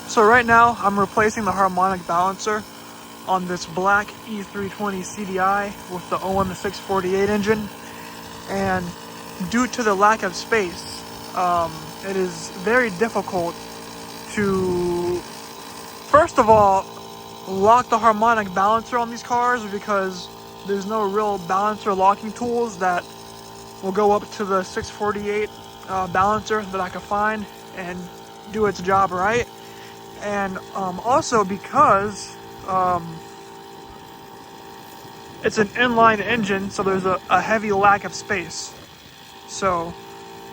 So right now I'm replacing the harmonic balancer on this black E320 CDI with the OM 648 engine, and due to the lack of space, it is very difficult to, first of all, lock the harmonic balancer on these cars because there's no real balancer locking tools that will go up to the 648 balancer that I could find and do its job right. And also because it's an inline engine, so there's a heavy lack of space. So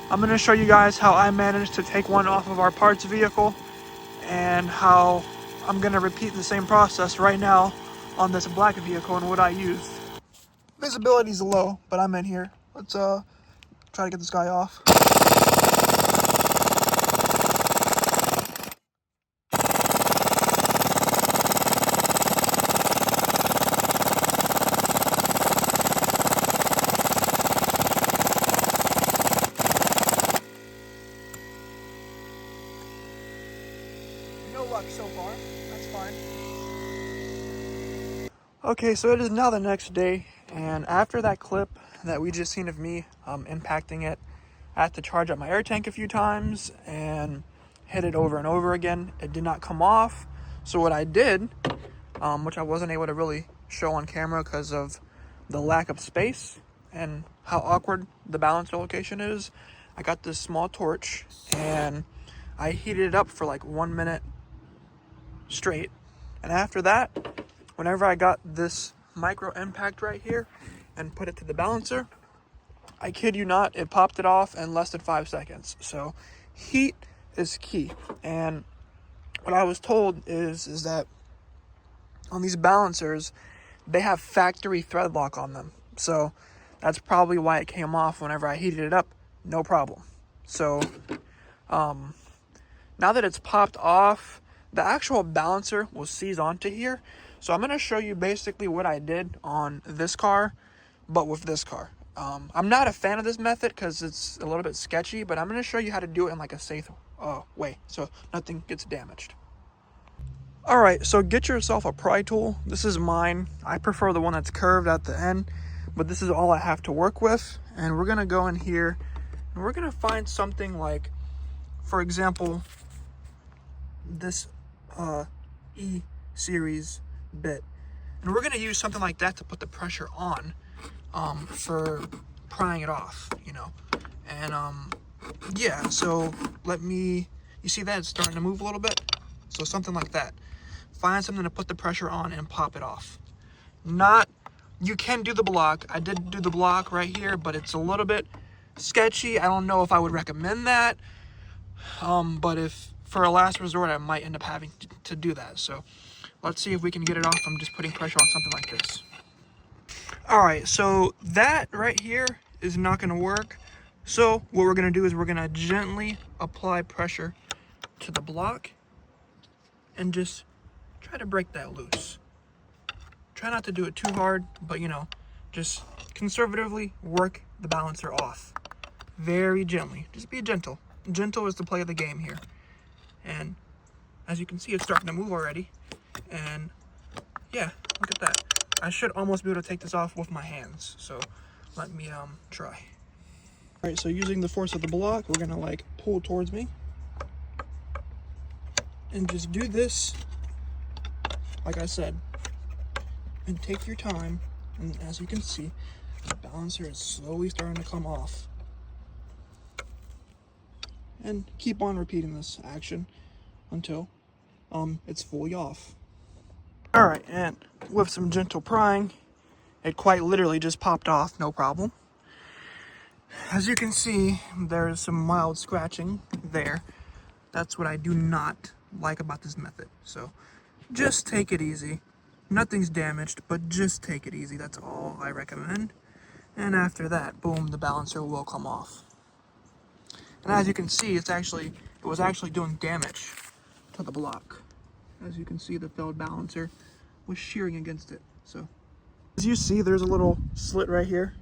I'm going to show you guys how I managed to take one off of our parts vehicle and how I'm going to repeat the same process right now on this black vehicle and what I used. Visibility's low, but I'm in here. Let's try to get this guy off. No luck so far. That's fine. Okay, so it is now the next day, and after that clip that we just seen of me impacting it, I had to charge up my air tank a few times and hit it over and over again. It did not come off. So what I did, which I wasn't able to really show on camera because of the lack of space and how awkward the balancer location is, I got this small torch and I heated it up for like 1 minute straight. And after that, whenever I got this micro impact right here and put it to the balancer, I kid you not, it popped it off in less than 5 seconds. So heat is key. And what I was told is that on these balancers, they have factory thread lock on them. So that's probably why it came off whenever I heated it up. No problem. So now that it's popped off, the actual balancer will seize onto here. So I'm going to show you basically what I did on this car, but with this car. I'm not a fan of this method because it's a little bit sketchy, but I'm going to show you how to do it in like a safe way so nothing gets damaged. All right, so get yourself a pry tool. This is mine. I prefer the one that's curved at the end, but this is all I have to work with. And we're going to go in here and we're going to find something like, for example, this E series bit. And we're going to use something like that to put the pressure on for prying it off, you know. And yeah, so you see that it's starting to move a little bit? So something like that. Find something to put the pressure on and pop it off. You can do the block. I did do the block right here, but it's a little bit sketchy. I don't know if I would recommend that. But if for a last resort, I might end up having to do that. So let's see if we can get it off from just putting pressure on something like this. All right, so that right here is not going to work. So what we're going to do is we're going to gently apply pressure to the block and just try to break that loose. Try not to do it too hard, but you know, just conservatively work the balancer off. Very gently. Just be gentle. Gentle is the play of the game here. And as you can see, it's starting to move already. And yeah, look at that. I should almost be able to take this off with my hands. So let me try. All right, so using the force of the block, we're gonna like pull towards me. And just do this, like I said, and take your time. And as you can see, the balancer is slowly starting to come off. And keep on repeating this action until it's fully off. All right, and with some gentle prying, it quite literally just popped off, no problem. As you can see, there's some mild scratching there. That's what I do not like about this method. So just take it easy. Nothing's damaged, but just take it easy. That's all I recommend. And after that, boom, the balancer will come off. And as you can see, it was actually doing damage to the block. As you can see, the failed balancer was shearing against it. So as you see, there's a little slit right here.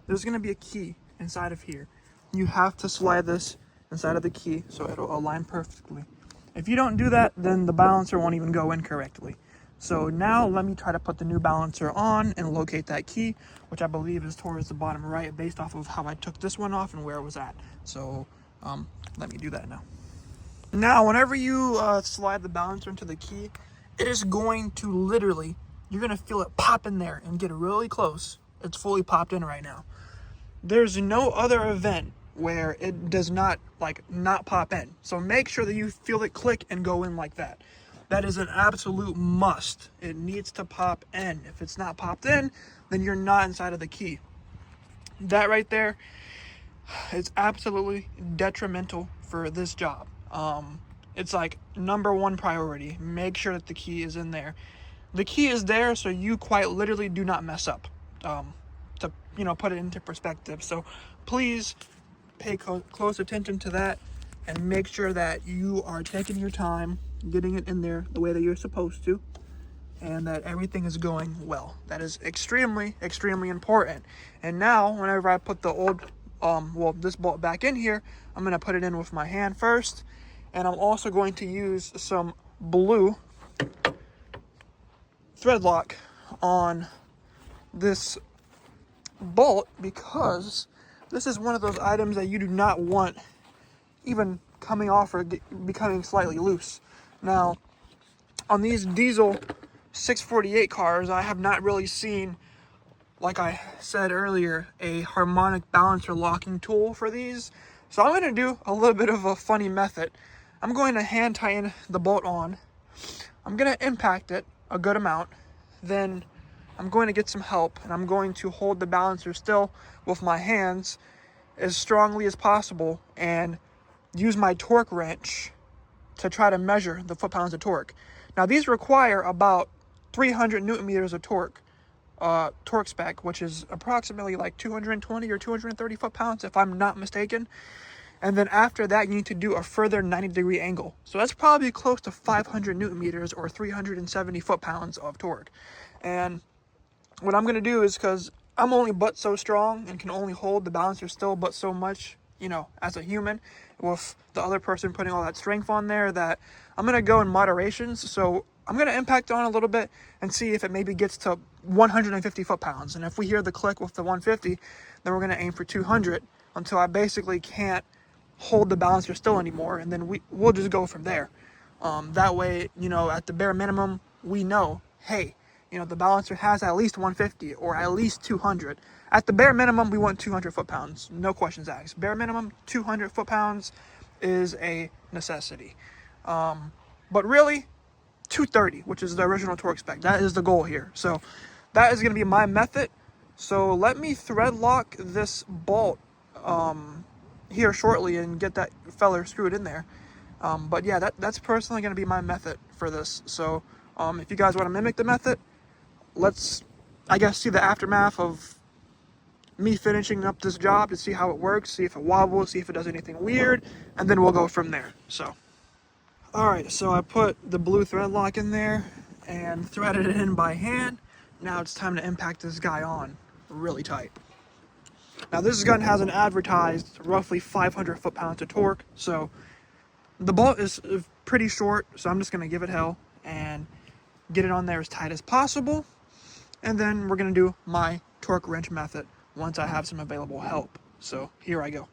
There's going to be a key inside of here. You have to slide this inside of the key so it'll align perfectly. If you don't do that, then the balancer won't even go in correctly. So now let me try to put the new balancer on and locate that key, which I believe is towards the bottom right based off of how I took this one off and where it was at. So let me do that now. Now, whenever you slide the balancer into the key, it is going to literally, you're going to feel it pop in there and get really close. It's fully popped in right now. There's no other event where it does not, like, not pop in. So make sure that you feel it click and go in like that. That is an absolute must. It needs to pop in. If it's not popped in, then you're not inside of the key. That right there is absolutely detrimental for this job. It's like #1 priority. Make sure that the key is in there. The key is there so you quite literally do not mess up. To put it into perspective. So please pay close attention to that and make sure that you are taking your time getting it in there the way that you're supposed to, and that everything is going well. That is extremely, extremely important. And now, whenever I put the old, this bolt back in here, I'm going to put it in with my hand first, and I'm also going to use some blue thread lock on this bolt, because this is one of those items that you do not want even coming off or becoming slightly loose. Now, on these diesel 648 cars, I have not really seen, like I said earlier, a harmonic balancer locking tool for these. So I'm going to do a little bit of a funny method. I'm going to hand tighten the bolt on. I'm going to impact it a good amount. Then I'm going to get some help, and I'm going to hold the balancer still with my hands as strongly as possible and use my torque wrench to try to measure the foot-pounds of torque. Now, these require about 300 newton meters of torque spec, which is approximately like 220 or 230 foot-pounds, if I'm not mistaken. And then after that, you need to do a further 90-degree angle. So that's probably close to 500 newton meters or 370 foot-pounds of torque. And what I'm going to do is, because I'm only but so strong and can only hold the balancer still but so much, as a human, with the other person putting all that strength on there, that I'm going to go in moderations. So I'm going to impact on a little bit and see if it maybe gets to 150 foot-pounds. And if we hear the click with the 150, then we're going to aim for 200 until I basically can't hold the balancer still anymore. And then we'll just go from there. That way, at the bare minimum, we know, hey, the balancer has at least 150 or at least 200. At the bare minimum, we want 200 foot-pounds. No questions asked. Bare minimum, 200 foot-pounds is a necessity. But really, 230, which is the original torque spec. That is the goal here. So that is going to be my method. So let me thread lock this bolt here shortly and get that feller screwed in there. But yeah, that's personally going to be my method for this. So if you guys want to mimic the method, let's, I guess, see the aftermath of me finishing up this job to see how it works, see if it wobbles, see if it does anything weird, and then we'll go from there. So, alright, so I put the blue thread lock in there and threaded it in by hand. Now it's time to impact this guy on really tight. Now this gun has an advertised roughly 500 foot-pounds of torque, so the bolt is pretty short, so I'm just going to give it hell and get it on there as tight as possible. And then we're going to do my torque wrench method once I have some available help. So here I go.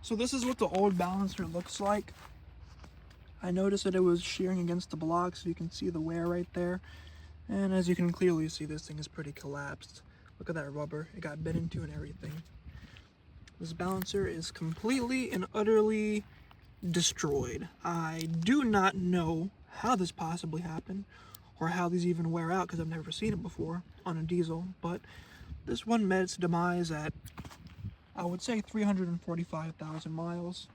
So this is what the old balancer looks like. I noticed that it was shearing against the block, so you can see the wear right there. And as you can clearly see, this thing is pretty collapsed. Look at that rubber. It got bit into and everything. This balancer is completely and utterly destroyed. I do not know how this possibly happened or how these even wear out, because I've never seen it before on a diesel. But this one met its demise at, I would say, 345,000 miles.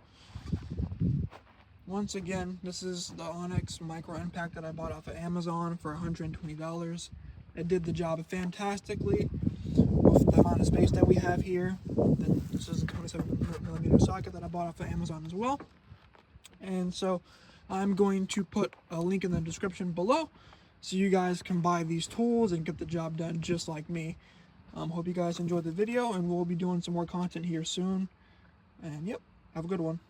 Once again, this is the Onyx Micro Impact that I bought off of Amazon for $120. It did the job fantastically with the amount of space that we have here. The This is a 27mm socket that I bought off of Amazon as well. And so I'm going to put a link in the description below so you guys can buy these tools and get the job done just like me. Hope you guys enjoyed the video, and we'll be doing some more content here soon. And yep, have a good one.